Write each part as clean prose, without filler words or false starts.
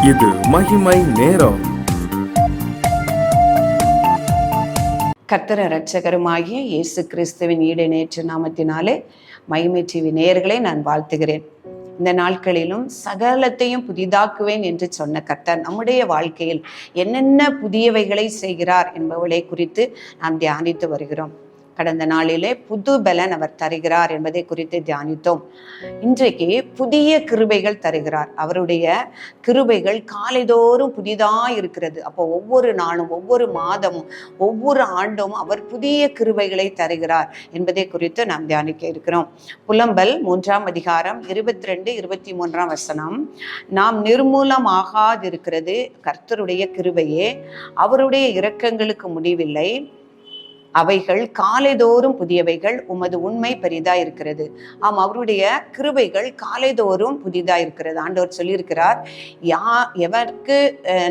இது மகிமை நேரம். கர்த்தர் இரட்சகருமாகிய இயேசு கிறிஸ்துவின் ஈடேற்ற நாமத்தினாலே மகிமை டிவி நேயர்களை நான் வாழ்த்துகிறேன். இந்த நாட்களிலும் சகலத்தையும் புதிதாக்குவேன் என்று சொன்ன கர்த்தர் நம்முடைய வாழ்க்கையில் என்னென்ன புதியவைகளை செய்கிறார் என்பவளை குறித்து நாம் தியானித்து வருகிறோம். கடந்த நாளிலே புது பலன் அவர் தருகிறார் என்பதை குறித்து தியானித்தோம். இன்றைக்கு புதிய கிருபைகள் தருகிறார். அவருடைய கிருபைகள் காலைதோறும் புதிதாக இருக்கிறது. அப்போ ஒவ்வொரு நாளும், ஒவ்வொரு மாதமும், ஒவ்வொரு ஆண்டும் அவர் புதிய கிருபைகளை தருகிறார் என்பதை குறித்து நாம் தியானிக்க இருக்கிறோம். புலம்பல் 3ஆம் அதிகாரம் 22, 23 வசனம். நாம் நிர்மூலமாகாதிருக்கிறது கர்த்தருடைய கிருபையே, அவருடைய இரக்கங்களுக்கு முடிவில்லை, அவைகள் காலைதோறும் புதியவைகள், உமது உண்மை பெரிதா இருக்கிறது. அவருடைய கிருபைகள் காலைதோறும் புதிதா இருக்கிறது. ஆண்டவர் சொல்லியிருக்கிறார், எவருக்கு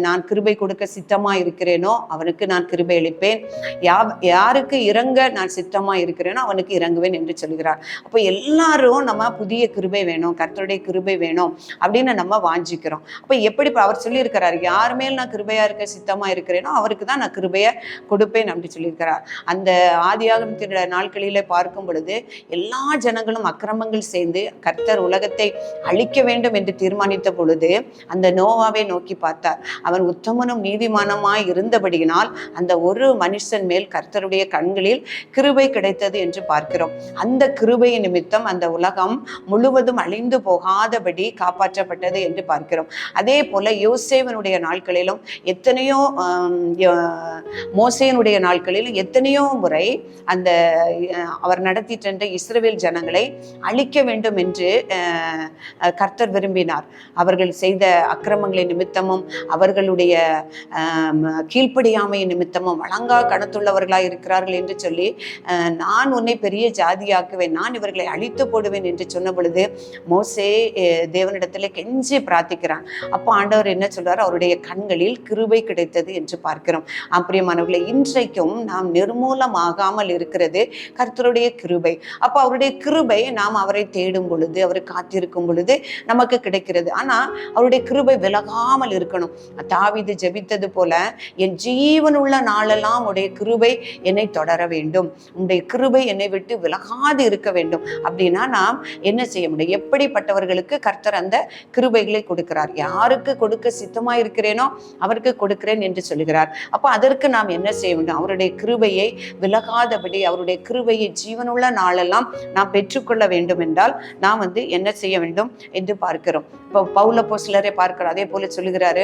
நான் கிருபை கொடுக்க சித்தமா இருக்கிறேனோ அவனுக்கு நான் கிருபை அளிப்பேன், யாருக்கு இறங்க நான் சித்தமா இருக்கிறேனோ அவனுக்கு இறங்குவேன் என்று சொல்கிறார். அப்போ எல்லாரும் நம்ம புதிய கிருபை வேணும், கர்த்தருடைய கிருபை வேணும் அப்படின்னு நம்ம வாஞ்சிக்கிறோம். அப்போ எப்படி அவர் சொல்லியிருக்கிறார், யார் மேல் நான் கிருபையா இருக்க சித்தமா இருக்கிறேனோ அவருக்கு தான் நான் கிருபையை கொடுப்பேன் அப்படி சொல்லியிருக்கிறார். அந்த ஆதியாகமத்தினுடைய நாட்களிலே பார்க்கும் பொழுது எல்லா ஜனங்களும் அக்கிரமங்கள் செய்து கர்த்தர் உலகத்தை அழிக்க வேண்டும் என்று தீர்மானித்த பொழுது அந்த நோவாவை நோக்கி பார்த்தார். அவன் உத்தமனும் நீதிமானமாய் இருந்தபடியினால் அந்த ஒரு மனுஷன் மேல் கர்த்தருடைய கண்களில் கிருபை கிடைத்தது என்று பார்க்கிறோம். அந்த கிருபை நிமித்தம் அந்த உலகம் முழுவதும் அழிந்து போகாதபடி காப்பாற்றப்பட்டது என்று பார்க்கிறோம். அதே போல யோசேவனுடைய நாட்களிலும் எத்தனையோ, மோசேனுடைய நாட்களிலும் எத்தனையோ முறை அந்த அவர் நடத்தி சென்ற இஸ்ரவேல் ஜனங்களை அழிக்க வேண்டும் என்று கர்த்தர் விரும்பினார். அவர்கள் செய்த அக்கிரமங்களை நிமித்தமும் அவர்களுடைய கீழ்ப்படியாமை நிமித்தமும் வழங்கா கணத்துள்ளவர்களாய் இருக்கிறார்கள் என்று சொல்லி, நான் உன்னை பெரிய ஜாதியாக்குவேன், நான் இவர்களை அழித்து போடுவேன் என்று சொன்ன பொழுது மோசே தேவனிடத்துல கெஞ்சி பிரார்த்திக்கிறான். அப்போ ஆண்டவர் என்ன சொல்றார், அவருடைய கண்களில் கிருபை கிடைத்தது என்று பார்க்கிறோம். பிரியமானவர்களே, இன்றைக்கும் நாம் நிர்மூலமாகாமல் இருக்கிறது கர்த்தருடைய கிருபை. அப்போ அவருடைய கிருபை நாம் அவரை தேடும் பொழுது, அவரை காத்திருக்கும் பொழுது நமக்கு கிடைக்கிறது. ஆனா அவருடைய கிருபை விலகாமல் இருக்கணும். தாவீது ஜெபித்தது போல, என் ஜீவனுள்ள நாளெல்லாம் உடைய கிருபை என்னை தொடர வேண்டும், உடைய கிருபை என்னை விட்டு விலகாது இருக்க வேண்டும். அப்படின்னா நாம் என்ன செய்ய முடியும்? எப்படிப்பட்டவர்களுக்கு கர்த்தர் அந்த கிருபைகளை கொடுக்கிறார்? யாருக்கு கொடுக்க சித்தமா இருக்கிறேனோ அவருக்கு கொடுக்கிறேன் என்று சொல்கிறார். அப்போ அதற்கு நாம் என்ன செய்ய வேண்டும்? அவருடைய கிருபையை விலகாதபடி, அவருடைய கிருபையை ஜீவனுள்ள நாளெல்லாம் நாம் பெற்றுக்கொள்ள வேண்டும் என்றால் நாம் என்ன செய்ய வேண்டும் என்று பார்க்கிறோம். இப்போ பவுல் அப்போஸ்தலரை பார்க்கிறோம். அதே போல சொல்லுகிறாரு,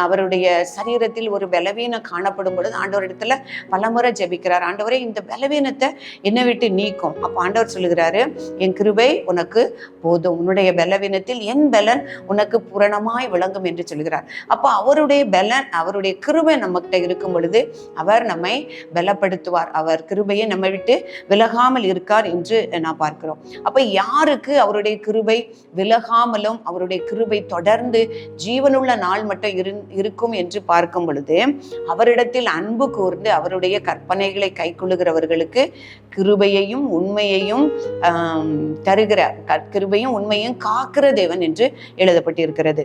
அவருடைய சரீரத்தில் ஒரு பலவீனம் காணப்படும் பொழுது ஆண்டவர் இடத்துல பலமுறை ஜெபிக்கிறார், ஆண்டவரே இந்த பலவீனத்தை என்னை விட்டு நீக்கும். அப்போ ஆண்டவர் சொல்லுகிறாரு, என் கிருபை உனக்கு போதும், உன்னுடைய பலவீனத்தில் என் பலன் உனக்கு பூரணமாய் விளங்கும் என்று சொல்கிறார். அப்போ அவருடைய பலன், அவருடைய கிருபை நம்மகிட்ட இருக்கும் பொழுது அவர் நம்மை பலப்படுத்துவார். அவர் கிருபையை நம்ம விட்டு விலகாமல் இருக்கார் என்று நான் பார்க்கிறோம். அப்ப யாருக்கு அவருடைய கிருபை விலகாமலும் அவருடைய கிருபை தொடர்ந்து ஜீவனுள்ள நாள் மட்டும் இருக்கும் என்று பார்க்கும் பொழுது, அவரிடத்தில் அன்பு கூர்ந்து அவருடைய கற்பனைகளை கைக்கொள்ளுகிறவர்களுக்கு கிருபையையும் உண்மையையும் தருகிற, கிருபையும் உண்மையும் காக்கிற தேவன் என்று எழுதப்பட்டிருக்கிறது.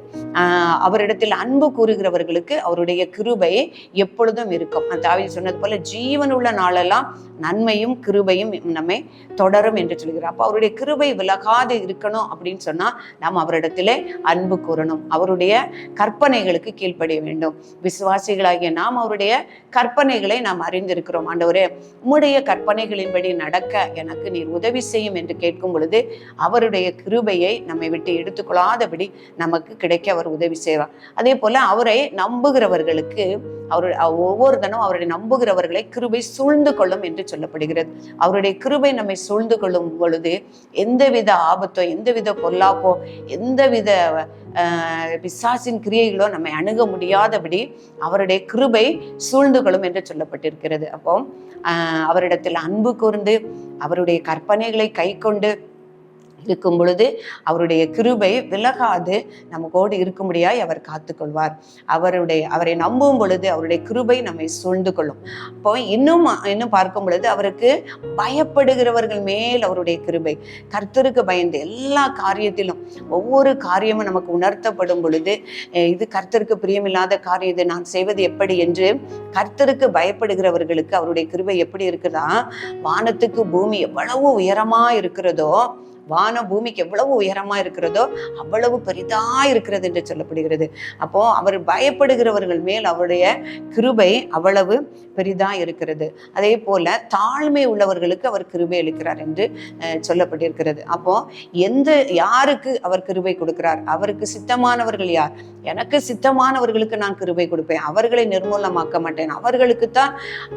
அவரிடத்தில் அன்பு கூறுகிறவர்களுக்கு அவருடைய கிருபை எப்பொழுதும் இருக்கும். தாவீது சொன்னது போல ஜீவனுள்ள நாளெல்லாம் நன்மையும் கிருபையும் நம்மை தொடரும் என்று சொல்கிறார். அப்போ அவருடைய கிருபை விலகாது இருக்கணும் அப்படின்னு சொன்னா நாம் அவரிடத்திலே அன்பு கூறணும், அவருடைய கற்பனைகளுக்கு கீழ்ப்படிய வேண்டும். விசுவாசிகளாகிய நாம் அவருடைய கற்பனைகளை நாம் அறிந்திருக்கிறோம். ஆண்டவரே, உம்முடைய கற்பனைகளின்படி நடக்க எனக்கு நீர் உதவி செய்யும் என்று கேட்கும் பொழுது அவருடைய கிருபையை நம்மை விட்டு எடுத்துக்கொள்ளாதபடி நமக்கு கிடைக்க அவர் உதவி செய்வார். அதே போல அவரை நம்புகிறவர்களுக்கு, ஒவ்வொரு தினம் அவருடைய நம்புகிறவர்களை கிருபை சூழ்ந்து கொள்ளும் என்று சொல்லப்படுகிறது. அவருடைய கிருபை நம்மை சூழ்ந்து கொள்ளும் பொழுது எந்தவித ஆபத்தோ, எந்தவித பொல்லாப்போ, எந்தவித பிசாசின் கிரியைகளோ நம்மை அணுக முடியாதபடி அவருடைய கிருபை சூழ்ந்து கொள்ளும் என்று சொல்லப்பட்டிருக்கிறது. அப்போ அவரிடத்தில் அன்பு கூர்ந்து அவருடைய கற்பனைகளை கை கொண்டு இருக்கும் பொழுது அவருடைய கிருபை விலகாது நமக்கோடு இருக்கும்படியாய் அவர் காத்துக்கொள்வார். அவரை நம்பும் பொழுது அவருடைய கிருபை நம்மை சூழ்ந்து கொள்ளும். அப்போ இன்னும் பார்க்கும் பொழுது அவருக்கு பயப்படுகிறவர்கள் மேல் அவருடைய கிருபை. கர்த்தருக்கு பயந்து எல்லா காரியத்திலும் ஒவ்வொரு காரியமும் நமக்கு உணர்த்தப்படும் பொழுது இது கர்த்தருக்கு பிரியமில்லாத காரியம், இது நான் செய்வது எப்படி என்று கர்த்தருக்கு பயப்படுகிறவர்களுக்கு அவருடைய கிருபை எப்படி இருக்குதா, வானத்துக்கு பூமி எவ்வளவு உயரமா இருக்கிறதோ, வான பூமிக்கு எவ்வளவு உயரமா இருக்கிறதோ அவ்வளவு பெரிதா இருக்கிறது என்று சொல்லப்படுகிறது. அப்போ அவர் பயப்படுகிறவர்கள் மேல் அவருடைய கிருபை அவ்வளவு பெரிதா இருக்கிறது. அதே போல தாழ்மை உள்ளவர்களுக்கு அவர் கிருபை அளிக்கிறார் என்று சொல்லப்பட்டிருக்கிறது. அப்போ யாருக்கு அவர் கிருபை கொடுக்கிறார்? அவருக்கு சித்தமானவர்கள் யார்? எனக்கு சித்தமானவர்களுக்கு நான் கிருபை கொடுப்பேன், அவர்களை நிர்மூலமாக்க மாட்டேன், அவர்களுக்குத்தான்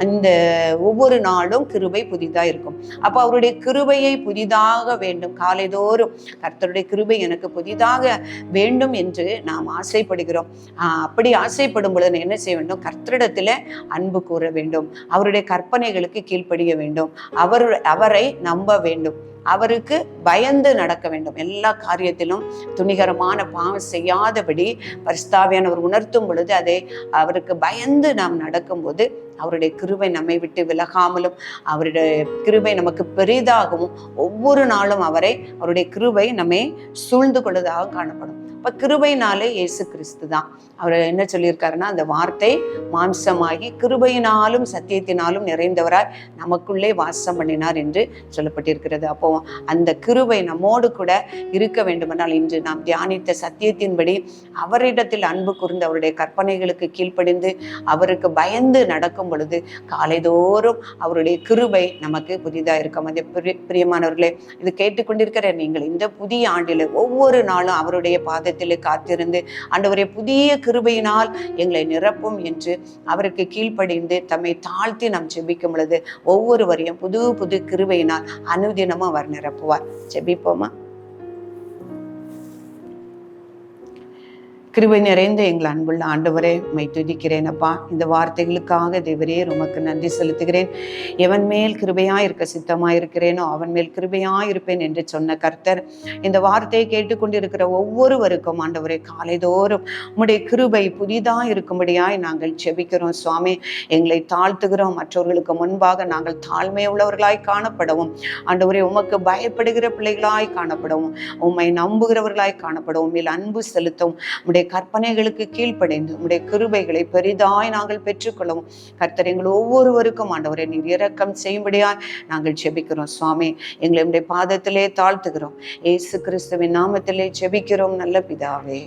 இந்த ஒவ்வொரு நாளும் கிருபை புதிதா இருக்கும். அப்போ அவருடைய கிருபையை புதிதாக வேண்டும், காலைதோறும் கர்த்தருடைய கிருபை எனக்கு புதிதாக வேண்டும் என்று நாம் ஆசைப்படுகிறோம். அப்படி ஆசைப்படும் பொழுது என்ன செய்ய வேண்டும்? கர்த்தரிடத்துல அன்பு கூற வேண்டும், அவருடைய கற்பனைகளுக்கு கீழ்ப்படிய வேண்டும், அவரை நம்ப வேண்டும், அவருக்கு பயந்து நடக்க வேண்டும். எல்லா காரியத்திலும் துணிகரமான பாவம் செய்யாதபடி பரிசுத்தாவியானவர் உணர்த்தும் பொழுது அவருக்கு பயந்து நாம் நடக்கும்போது அவருடைய கிருபை நம்மை விட்டு விலகாமலும் அவருடைய கிருபை நமக்கு பெரிதாகவும் ஒவ்வொரு நாளும் அவருடைய கிருபை நம்மை சூழ்ந்து கொள்வதாக காணப்படும். அப்ப கிருபையினாலே இயேசு கிறிஸ்து தான். அவர் என்ன சொல்லியிருக்காருன்னா, அந்த வார்த்தை மாம்சமாகி கிருபையினாலும் சத்தியத்தினாலும் நிறைந்தவராய் நமக்குள்ளே வாசம் பண்ணினார் என்று சொல்லப்பட்டிருக்கிறது. அப்போ அந்த கிருபை நம்மோடு கூட இருக்க வேண்டுமென்றால் இன்று நாம் தியானித்த சத்தியத்தின்படி அவரிடத்தில் அன்பு கூர்ந்து அவருடைய கற்பனைகளுக்கு கீழ்ப்படிந்து அவருக்கு பயந்து நடக்கும் பொழுது காலைதோறும் அவருடைய கிருபை நமக்கு புதிதா இருக்கும். அதே பிரியமானவர்களே, இது கேட்டுக்கொண்டிருக்கிற நீங்கள் இந்த புதிய ஆண்டில் ஒவ்வொரு நாளும் அவருடைய பாதத்திலே காத்திருந்து ஆண்டவரே புதிய கிருபையினால் எங்களை நிரப்பும் என்று அவருக்கு கீழ்ப்படிந்து தம்மை தாழ்த்தி நாம் ஜெபிக்கும் பொழுது ஒவ்வொருவரையும் புது புது கிருபையினால் அனுதினமும் அவர் நிரப்புவார். ஜெபிப்போமா? கிருபை நிறைந்த எங்கள் அன்புள்ள ஆண்டவரே, உம்மை துதிக்கிறேன் அப்பா. இந்த வார்த்தைகளுக்காக தேவரே உமக்கு நன்றி செலுத்துகிறேன். எவன் மேல் கிருபையாயிருக்க சித்தமாயிருக்கிறேனோ அவன் மேல் கிருபையாயிருப்பேன் என்று சொன்ன கர்த்தர் இந்த வார்த்தையை கேட்டுக்கொண்டிருக்கிற ஒவ்வொருவருக்கும் ஆண்டவரே காலைதோறும் உம்முடைய கிருபை புதிதா இருக்கும்படியாய் நாங்கள் ஜெபிக்கிறோம் சுவாமி. எங்களை தாழ்த்துகிறோம், மற்றவர்களுக்கு முன்பாக நாங்கள் தாழ்மை உள்ளவர்களாய் காணப்படவும் ஆண்டவரே உமக்கு பயப்படுகிற பிள்ளைகளாய் காணப்படவும் உம்மை நம்புகிறவர்களாய் காணப்படவும் மேல் அன்பு செலுத்தவும் உம்முடைய கற்பனைகளுக்கு கீழ்ப்படைந்து உம்முடைய கிருபைகளை பெரிதாய் நாங்கள் பெற்றுக்கொள்ளவும் கர்த்தர் எங்கள் ஒவ்வொருவருக்கும் ஆண்டவரை நீர் இரக்கம் செய்யும்படியாய் நாங்கள் ஜெபிக்கிறோம் சுவாமி. எங்களை உம்முடைய பாதத்திலே தாழ்த்துகிறோம். இயேசு கிறிஸ்துவின் நாமத்திலே ஜெபிக்கிறோம் நல்ல பிதாவே.